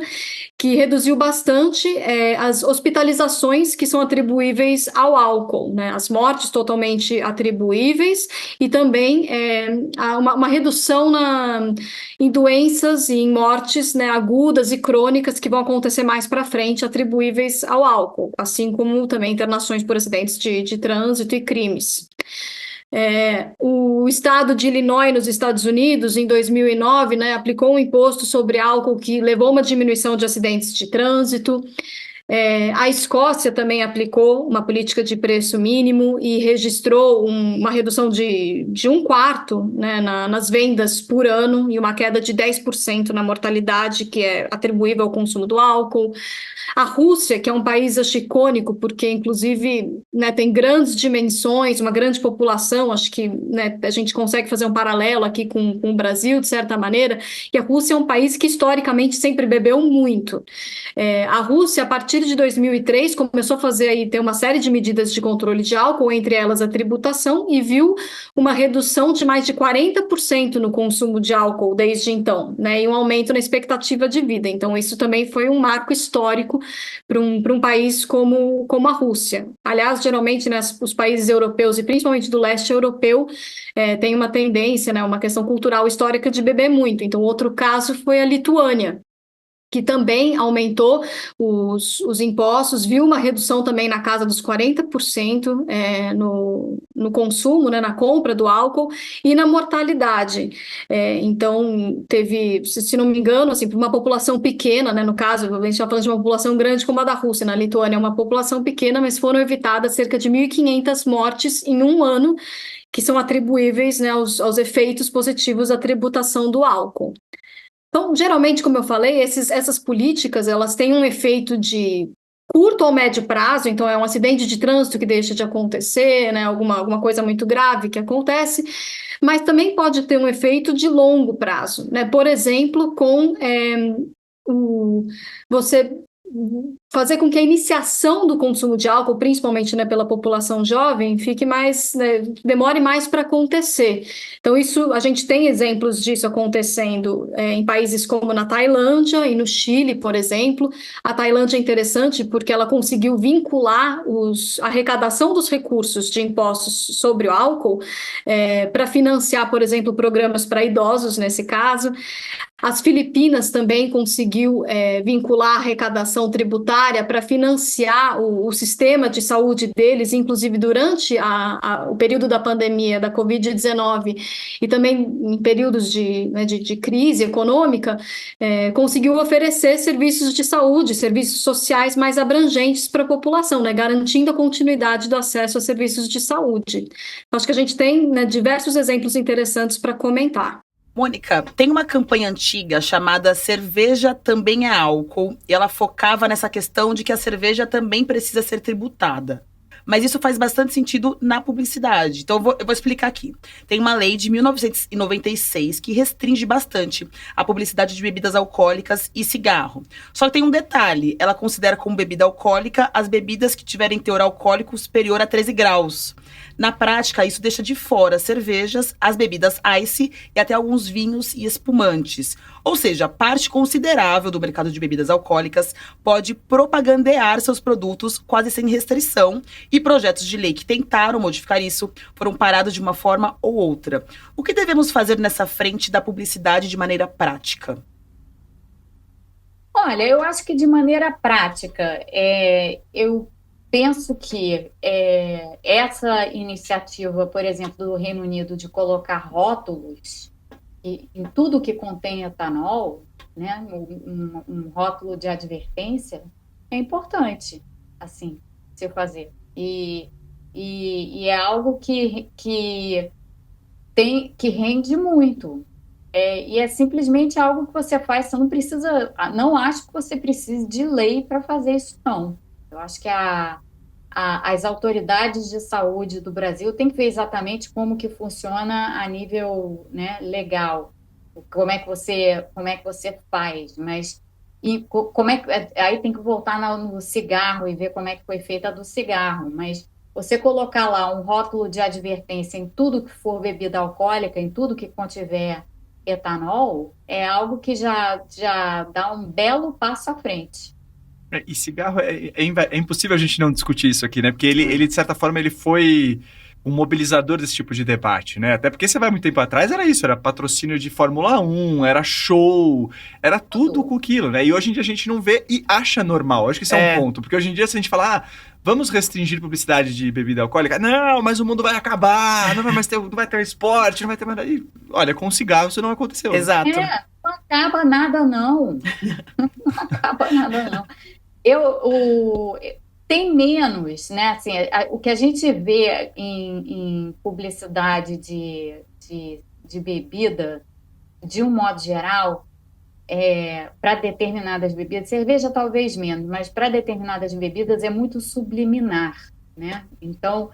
que reduziu bastante as hospitalizações que são atribuíveis ao álcool, né? As mortes totalmente atribuíveis e também uma redução em doenças e em mortes, né, agudas e crônicas que vão acontecer mais para frente atribuíveis ao álcool, assim como também internações por acidentes de trânsito e crimes. O estado de Illinois, nos Estados Unidos, em 2009, né, aplicou um imposto sobre álcool que levou a uma diminuição de acidentes de trânsito. A Escócia também aplicou uma política de preço mínimo e registrou uma redução de 1/4, né, nas vendas por ano e uma queda de 10% na mortalidade que é atribuível ao consumo do álcool. A Rússia, que é um país acho, icônico, porque inclusive, né, tem grandes dimensões, uma grande população, acho que, né, a gente consegue fazer um paralelo aqui com o Brasil, de certa maneira, e a Rússia é um país que historicamente sempre bebeu muito. A Rússia, a partir de 2003, começou a ter uma série de medidas de controle de álcool, entre elas a tributação, e viu uma redução de mais de 40% no consumo de álcool desde então, né, e um aumento na expectativa de vida. Então, isso também foi um marco histórico para um país como a Rússia. Aliás, geralmente, né, os países europeus, e principalmente do leste europeu, tem uma tendência, né, uma questão cultural histórica de beber muito. Então, outro caso foi a Lituânia, que também aumentou os impostos, viu uma redução também na casa dos 40% no consumo, né, na compra do álcool e na mortalidade. Então, teve, se não me engano, assim, para uma população pequena, né, no caso, a gente está falando de uma população grande como a da Rússia, na Lituânia é uma população pequena, mas foram evitadas cerca de 1.500 mortes em um ano, que são atribuíveis, né, aos efeitos positivos da tributação do álcool. Então, geralmente, como eu falei, essas políticas, elas têm um efeito de curto ou médio prazo, então é um acidente de trânsito que deixa de acontecer, né, alguma coisa muito grave que acontece, mas também pode ter um efeito de longo prazo, né, por exemplo, com você fazer com que a iniciação do consumo de álcool, principalmente, né, pela população jovem, fique mais, né, demore mais para acontecer. Então, isso, a gente tem exemplos disso acontecendo em países como na Tailândia e no Chile, por exemplo. A Tailândia é interessante porque ela conseguiu vincular a arrecadação dos recursos de impostos sobre o álcool para financiar, por exemplo, programas para idosos, nesse caso. As Filipinas também conseguiu vincular a arrecadação tributária para financiar o sistema de saúde deles, inclusive durante o período da pandemia da Covid-19 e também em períodos de crise econômica, conseguiu oferecer serviços de saúde, serviços sociais mais abrangentes para a população, né, garantindo a continuidade do acesso a serviços de saúde. Acho que a gente tem, né, diversos exemplos interessantes para comentar. Mônica, tem uma campanha antiga chamada Cerveja Também é Álcool, e ela focava nessa questão de que a cerveja também precisa ser tributada. Mas isso faz bastante sentido na publicidade. Então, eu vou explicar aqui. Tem uma lei de 1996 que restringe bastante a publicidade de bebidas alcoólicas e cigarro. Só que tem um detalhe. Ela considera como bebida alcoólica as bebidas que tiverem teor alcoólico superior a 13 graus. Na prática, isso deixa de fora cervejas, as bebidas ice e até alguns vinhos e espumantes. Ou seja, parte considerável do mercado de bebidas alcoólicas pode propagandear seus produtos quase sem restrição, e projetos de lei que tentaram modificar isso foram parados de uma forma ou outra. O que devemos fazer nessa frente da publicidade de maneira prática? Olha, eu acho que de maneira prática, eu penso que essa iniciativa, por exemplo, do Reino Unido de colocar rótulos em tudo que contém etanol, né, um rótulo de advertência, é importante, assim, se fazer. E é algo que rende muito. E é simplesmente algo que você faz, você não precisa, não acho que você precise de lei para fazer isso, não. Eu acho que as autoridades de saúde do Brasil têm que ver exatamente como que funciona a nível, né, legal, como é que você faz, mas como é que, aí tem que voltar no cigarro e ver como é que foi feita a do cigarro, mas você colocar lá um rótulo de advertência em tudo que for bebida alcoólica, em tudo que contiver etanol, é algo que já dá um belo passo à frente. E cigarro, é impossível a gente não discutir isso aqui, né? Porque ele, de certa forma, ele foi um mobilizador desse tipo de debate, né? Até porque você vai muito tempo atrás, era isso, era patrocínio de Fórmula 1, era show, era tudo com aquilo, né? E hoje em dia a gente não vê e acha normal. Acho que isso é um ponto. Porque hoje em dia, se a gente falar, vamos restringir publicidade de bebida alcoólica, não, mas o mundo vai acabar, não vai ter esporte, não vai ter mais... E, olha, com cigarro isso não aconteceu. Exato. Não acaba nada, não. Não acaba nada, não. Tem menos, né? Assim, o que a gente vê em publicidade de bebida, de um modo geral, para determinadas bebidas, cerveja talvez menos, mas para determinadas bebidas é muito subliminar, né? Então,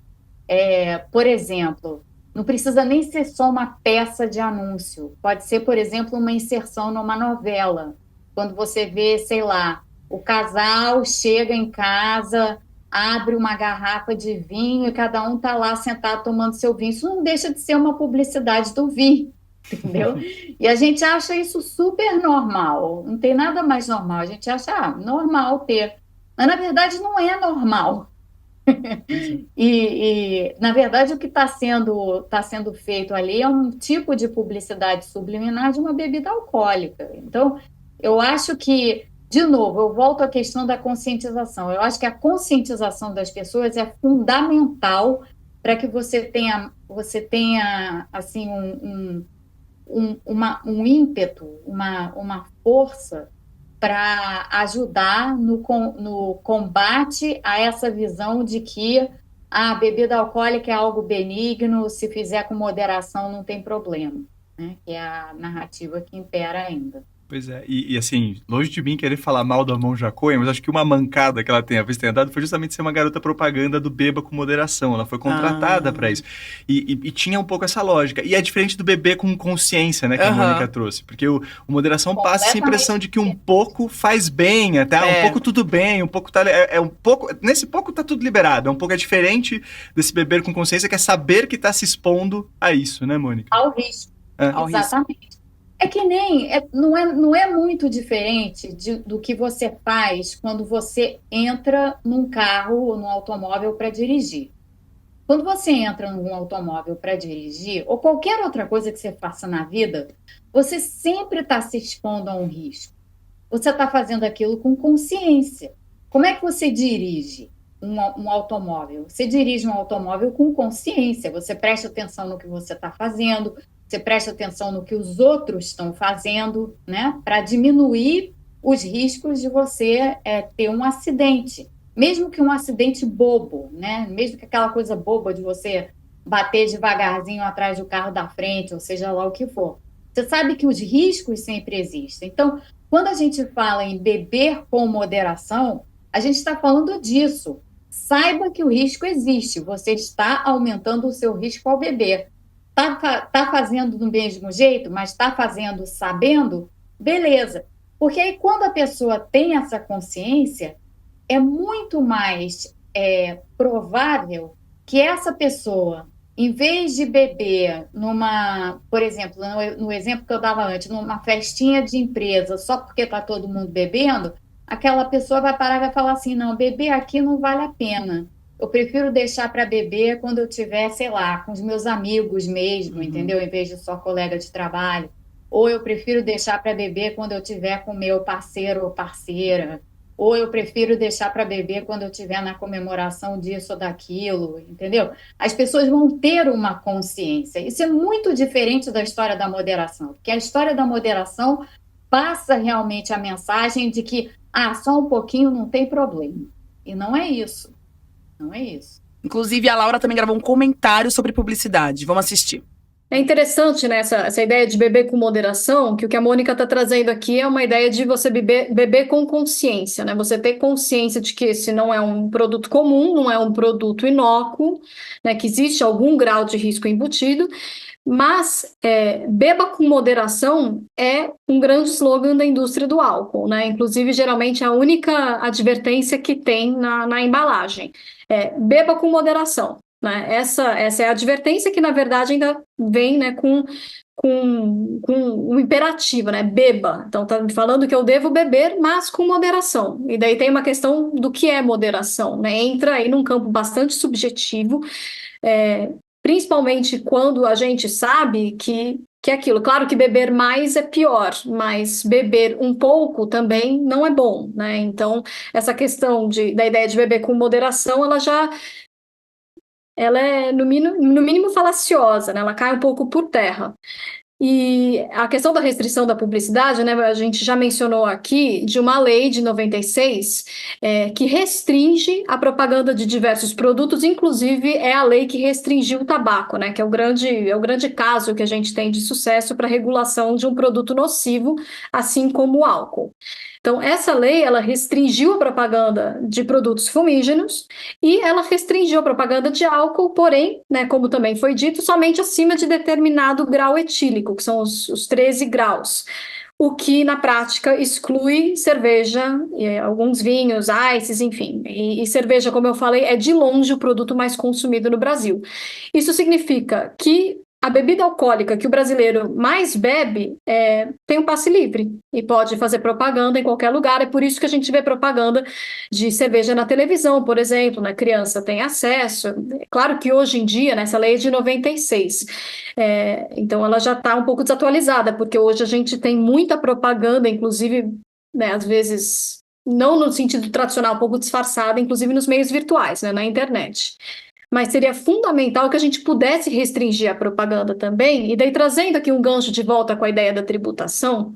por exemplo, não precisa nem ser só uma peça de anúncio, pode ser, por exemplo, uma inserção numa novela, quando você vê, sei lá, o casal chega em casa, abre uma garrafa de vinho e cada um está lá sentado tomando seu vinho. Isso não deixa de ser uma publicidade do vinho, entendeu? E a gente acha isso super normal, não tem nada mais normal. A gente acha normal ter, mas na verdade não é normal. Na verdade, o que está sendo feito ali é um tipo de publicidade subliminar de uma bebida alcoólica. Então, eu acho que, de novo, eu volto à questão da conscientização. Eu acho que a conscientização das pessoas é fundamental para que você tenha assim, um ímpeto, uma força para ajudar no combate a essa visão de que a bebida alcoólica é algo benigno, se fizer com moderação não tem problema, né? Que é a narrativa que impera ainda. Pois é, e assim, longe de mim querer falar mal da Monja Coen, mas acho que uma mancada que ela tenha dado foi justamente ser uma garota propaganda do beba com moderação. Ela foi contratada para isso. E tinha um pouco essa lógica. E é diferente do beber com consciência, né, que a Mônica trouxe. Porque o moderação passa essa impressão de que um pouco faz bem, até um pouco tudo bem, um pouco tá... um pouco, nesse pouco tá tudo liberado. É um pouco diferente desse beber com consciência, que é saber que tá se expondo a isso, né, Mônica? Ao risco. Exatamente. É que nem, não é muito diferente do que você faz quando você entra num carro ou num automóvel para dirigir. Quando você entra num automóvel para dirigir, ou qualquer outra coisa que você faça na vida, você sempre está se expondo a um risco. Você está fazendo aquilo com consciência. Como é que você dirige um automóvel? Você dirige um automóvel com consciência, você presta atenção no que você está fazendo, você presta atenção no que os outros estão fazendo, né, para diminuir os riscos de você ter um acidente. Mesmo que um acidente bobo, né, mesmo que aquela coisa boba de você bater devagarzinho atrás do carro da frente, ou seja lá o que for. Você sabe que os riscos sempre existem. Então, quando a gente fala em beber com moderação, a gente está falando disso. Saiba que o risco existe, você está aumentando o seu risco ao beber. Tá fazendo do mesmo jeito, mas está fazendo sabendo, beleza. Porque aí quando a pessoa tem essa consciência, é muito mais provável que essa pessoa, em vez de beber por exemplo, no exemplo que eu dava antes, numa festinha de empresa, só porque está todo mundo bebendo, aquela pessoa vai parar e vai falar assim, não, beber aqui não vale a pena. Eu prefiro deixar para beber quando eu estiver, sei lá, com os meus amigos mesmo, entendeu? Em vez de só colega de trabalho. Ou eu prefiro deixar para beber quando eu estiver com meu parceiro ou parceira. ou eu prefiro deixar para beber quando eu estiver na comemoração disso ou daquilo, entendeu? As pessoas vão ter uma consciência. Isso é muito diferente da história da moderação, porque a história da moderação passa realmente a mensagem de que, só um pouquinho não tem problema. E não é isso. Não é isso. Inclusive, a Laura também gravou um comentário sobre publicidade. Vamos assistir. É interessante, né, essa ideia de beber com moderação, que o que a Mônica está trazendo aqui é uma ideia de você beber com consciência, né? Você ter consciência de que esse não é um produto comum, não é um produto inócuo, né, que existe algum grau de risco embutido, mas beba com moderação é um grande slogan da indústria do álcool, né? Inclusive, geralmente, a única advertência que tem na embalagem é beba com moderação. Né? Essa é a advertência que, na verdade, ainda vem, né, com um imperativo, né? Beba. Então, está me falando que eu devo beber, mas com moderação. E daí tem uma questão do que é moderação, né? Entra aí num campo bastante subjetivo, principalmente quando a gente sabe que é aquilo. Claro que beber mais é pior, mas beber um pouco também não é bom, né? Então, essa questão da ideia de beber com moderação, ela é, no mínimo, falaciosa, né? Ela cai um pouco por terra. E a questão da restrição da publicidade, né, a gente já mencionou aqui de uma lei de 96 que restringe a propaganda de diversos produtos, inclusive é a lei que restringiu o tabaco, né, que é o grande caso que a gente tem de sucesso para a regulação de um produto nocivo, assim como o álcool. Então, essa lei, ela restringiu a propaganda de produtos fumígenos e ela restringiu a propaganda de álcool, porém, né, como também foi dito, somente acima de determinado grau etílico, que são os 13 graus, o que, na prática, exclui cerveja, alguns vinhos, ices, enfim. E cerveja, como eu falei, é de longe o produto mais consumido no Brasil. Isso significa que a bebida alcoólica que o brasileiro mais bebe tem um passe livre e pode fazer propaganda em qualquer lugar. É por isso que a gente vê propaganda de cerveja na televisão, por exemplo, né? Criança tem acesso. É claro que hoje em dia, né, essa lei é de 96, então ela já está um pouco desatualizada, porque hoje a gente tem muita propaganda, inclusive, né, às vezes, não no sentido tradicional, um pouco disfarçada, inclusive nos meios virtuais, né, na internet. Mas seria fundamental que a gente pudesse restringir a propaganda também, e daí trazendo aqui um gancho de volta com a ideia da tributação,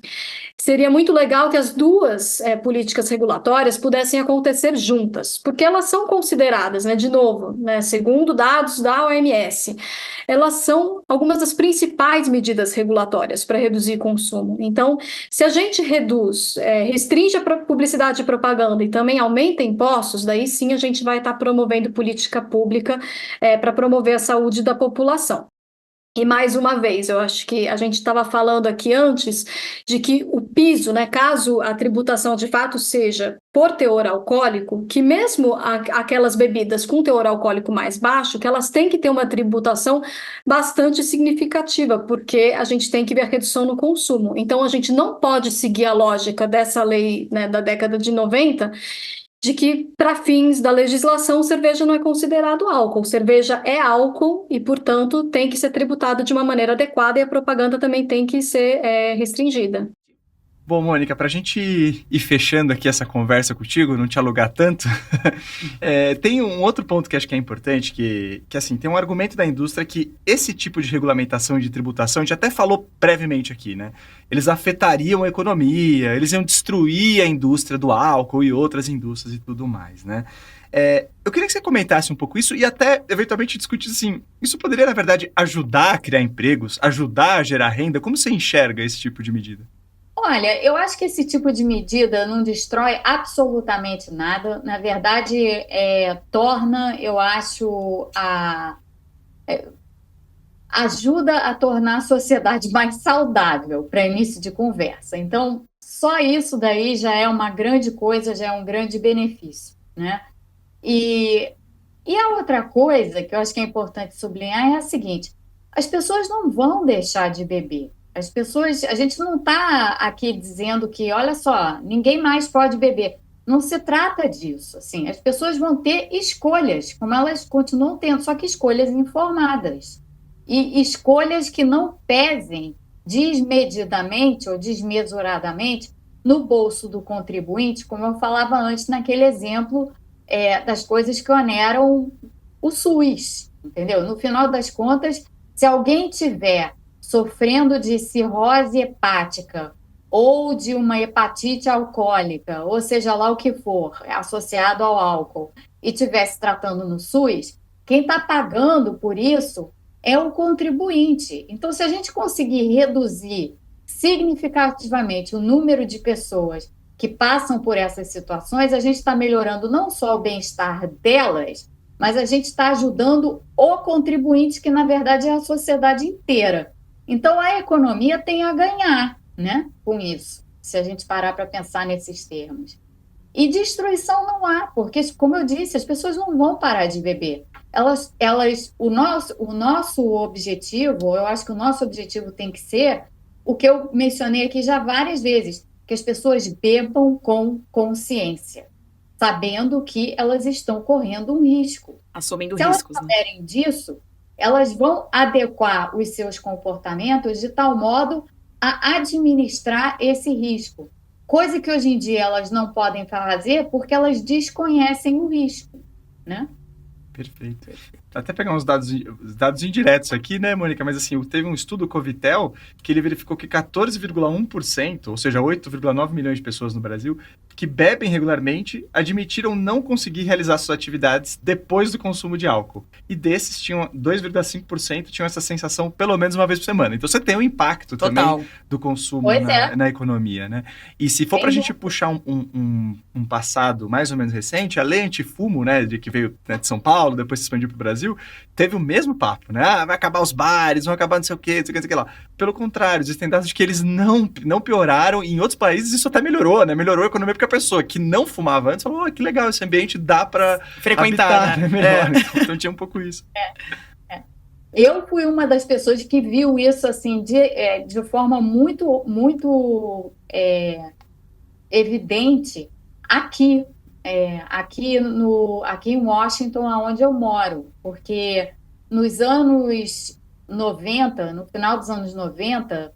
seria muito legal que as duas políticas regulatórias pudessem acontecer juntas, porque elas são consideradas, né, de novo, né, segundo dados da OMS, elas são algumas das principais medidas regulatórias para reduzir consumo. Então, se a gente restringe a publicidade e propaganda e também aumenta impostos, daí sim a gente vai estar promovendo política pública para promover a saúde da população. E mais uma vez, eu acho que a gente estava falando aqui antes de que o piso, né, caso a tributação de fato seja por teor alcoólico, que mesmo aquelas bebidas com teor alcoólico mais baixo, que elas têm que ter uma tributação bastante significativa, porque a gente tem que ver a redução no consumo. Então, a gente não pode seguir a lógica dessa lei, né, da década de 90, de que, para fins da legislação, cerveja não é considerado álcool. Cerveja é álcool e, portanto, tem que ser tributada de uma maneira adequada e a propaganda também tem que ser restringida. Bom, Mônica, para a gente ir fechando aqui essa conversa contigo, não te alugar tanto, tem um outro ponto que acho que é importante, que assim, tem um argumento da indústria que esse tipo de regulamentação e de tributação, a gente até falou brevemente aqui, né? Eles afetariam a economia, eles iam destruir a indústria do álcool e outras indústrias e tudo mais, né? Eu queria que você comentasse um pouco isso e até, eventualmente, discutisse assim, isso poderia, na verdade, ajudar a criar empregos, ajudar a gerar renda? Como você enxerga esse tipo de medida? Olha, eu acho que esse tipo de medida não destrói absolutamente nada. Na verdade, torna, eu acho, ajuda a tornar a sociedade mais saudável para início de conversa. Então, só isso daí já é uma grande coisa, já é um grande benefício, né? E a outra coisa que eu acho que é importante sublinhar é a seguinte: as pessoas não vão deixar de beber. A gente não está aqui dizendo que, olha só, ninguém mais pode beber. Não se trata disso. Assim, as pessoas vão ter escolhas, como elas continuam tendo, só que escolhas informadas. E escolhas que não pesem desmedidamente ou desmesuradamente no bolso do contribuinte, como eu falava antes naquele exemplo das coisas que oneram o SUS, entendeu? No final das contas, se alguém tiver sofrendo de cirrose hepática ou de uma hepatite alcoólica, ou seja lá o que for, associado ao álcool, e estivesse tratando no SUS, quem está pagando por isso é o contribuinte. Então, se a gente conseguir reduzir significativamente o número de pessoas que passam por essas situações, a gente está melhorando não só o bem-estar delas, mas a gente está ajudando o contribuinte, que na verdade é a sociedade inteira. Então, a economia tem a ganhar, né, com isso, se a gente parar para pensar nesses termos. E destruição não há, porque, como eu disse, as pessoas não vão parar de beber. O nosso objetivo, eu acho que o nosso objetivo tem que ser o que eu mencionei aqui já várias vezes, que as pessoas bebam com consciência, sabendo que elas estão correndo um risco. Assumindo Se riscos, elas né? souberem disso, elas vão adequar os seus comportamentos de tal modo a administrar esse risco. Coisa que hoje em dia elas não podem fazer porque elas desconhecem o risco, né? Perfeito. Até pegar uns dados indiretos aqui, né, Mônica? Mas assim, teve um estudo Covitel que ele verificou que 14,1%, ou seja, 8,9 milhões de pessoas no Brasil, que bebem regularmente, admitiram não conseguir realizar suas atividades depois do consumo de álcool. E desses, 2,5% tinham essa sensação pelo menos uma vez por semana. Então você tem um impacto Total. também do consumo Pois é. na economia, né? E se for Sem pra gente dúvida. puxar um passado mais ou menos recente, a lei antifumo, né, que veio, né, de São Paulo, depois se expandiu pro Brasil, teve o mesmo papo, né? Ah, vai acabar os bares, vão acabar não sei o quê, não sei o que lá. Pelo contrário, existem dados de que eles não pioraram, e em outros países isso até melhorou, né? Melhorou a economia porque a pessoa que não fumava antes falou, que legal, esse ambiente dá pra Frequentar, habitar, né? melhor. Então tinha um pouco isso. Eu fui uma das pessoas que viu isso assim de forma muito, muito evidente aqui, aqui em Washington, onde eu moro, porque nos anos 90, no final dos anos 90,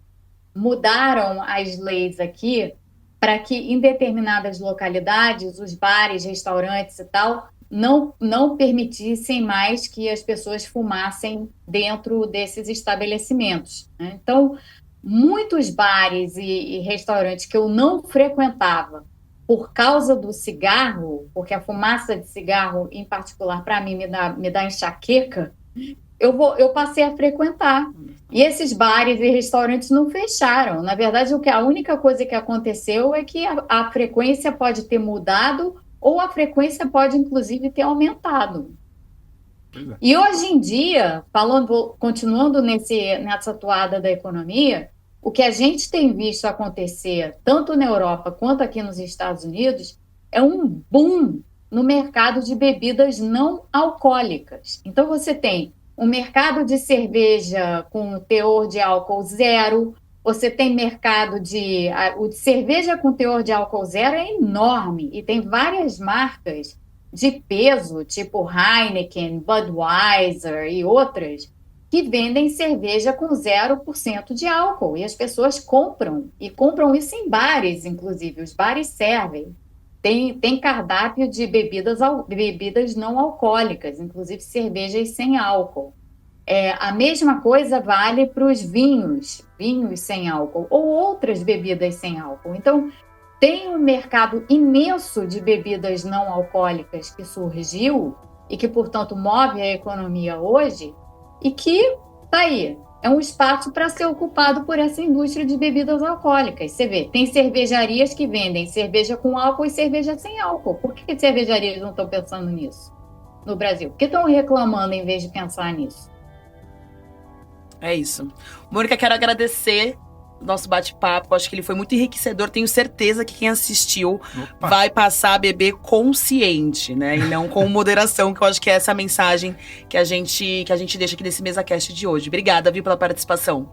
mudaram as leis aqui para que em determinadas localidades, os bares, restaurantes e tal, não permitissem mais que as pessoas fumassem dentro desses estabelecimentos, né? Então, muitos bares e restaurantes que eu não frequentava por causa do cigarro, porque a fumaça de cigarro, em particular, para mim, me dá enxaqueca, eu passei a frequentar. E esses bares e restaurantes não fecharam. Na verdade, a única coisa que aconteceu é que a frequência pode ter mudado ou a frequência pode, inclusive, ter aumentado. Pois é. E hoje em dia, continuando nessa toada da economia, o que a gente tem visto acontecer, tanto na Europa quanto aqui nos Estados Unidos, é um boom no mercado de bebidas não alcoólicas. Então, você tem um mercado de cerveja com teor de álcool zero, você tem mercado o de cerveja com teor de álcool zero é enorme, e tem várias marcas de peso, tipo Heineken, Budweiser e outras, que vendem cerveja com 0% de álcool, e as pessoas compram isso em bares, inclusive, os bares servem. Tem cardápio de bebidas não alcoólicas, inclusive cervejas sem álcool. A mesma coisa vale para os vinhos sem álcool, ou outras bebidas sem álcool. Então, tem um mercado imenso de bebidas não alcoólicas que surgiu e que, portanto, move a economia hoje, e que está aí. É um espaço para ser ocupado por essa indústria de bebidas alcoólicas. Você vê, tem cervejarias que vendem cerveja com álcool e cerveja sem álcool. Por que as cervejarias não estão pensando nisso no Brasil? Por que estão reclamando em vez de pensar nisso? É isso. Mônica, quero agradecer o nosso bate-papo. Acho que ele foi muito enriquecedor. Tenho certeza que quem assistiu Opa. vai passar a beber consciente, né? E não com moderação, que eu acho que é essa a mensagem que a gente deixa aqui nesse MesaCast de hoje. Obrigada, viu, pela participação.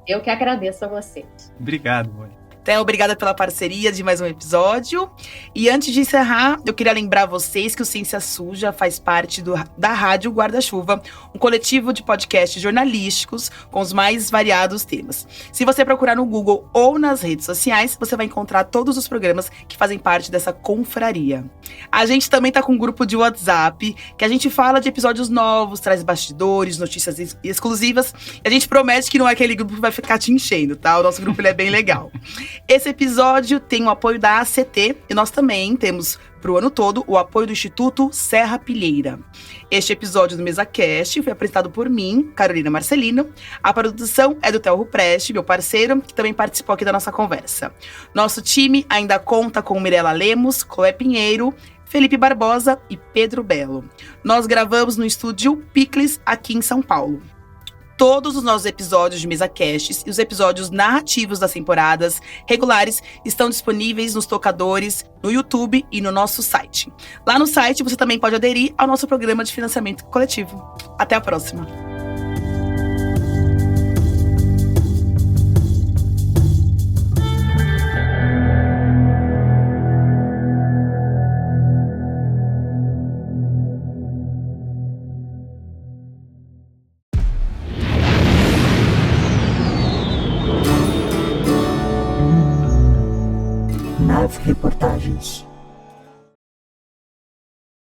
Eu que agradeço a vocês. Obrigado, Mônica. Theo, obrigada pela parceria de mais um episódio. E antes de encerrar, eu queria lembrar vocês que o Ciência Suja faz parte da Rádio Guarda-Chuva, um coletivo de podcasts jornalísticos com os mais variados temas. Se você procurar no Google ou nas redes sociais, você vai encontrar todos os programas que fazem parte dessa confraria. A gente também tá com um grupo de WhatsApp, que a gente fala de episódios novos, traz bastidores, notícias exclusivas. E a gente promete que não é aquele grupo que vai ficar te enchendo, tá? O nosso grupo ele é bem legal. Esse episódio tem o apoio da ACT e nós também temos, pro ano todo, o apoio do Instituto Serra Pilheira. Este episódio do MesaCast foi apresentado por mim, Carolina Marcelino. A produção é do Theo Rupresti, meu parceiro, que também participou aqui da nossa conversa. Nosso time ainda conta com Mirela Lemos, Chloé Pinheiro, Felipe Barbosa e Pedro Belo. Nós gravamos no estúdio Picles, aqui em São Paulo. Todos os nossos episódios de MesaCasts e os episódios narrativos das temporadas regulares estão disponíveis nos tocadores, no YouTube e no nosso site. Lá no site você também pode aderir ao nosso programa de financiamento coletivo. Até a próxima! Nove reportagens.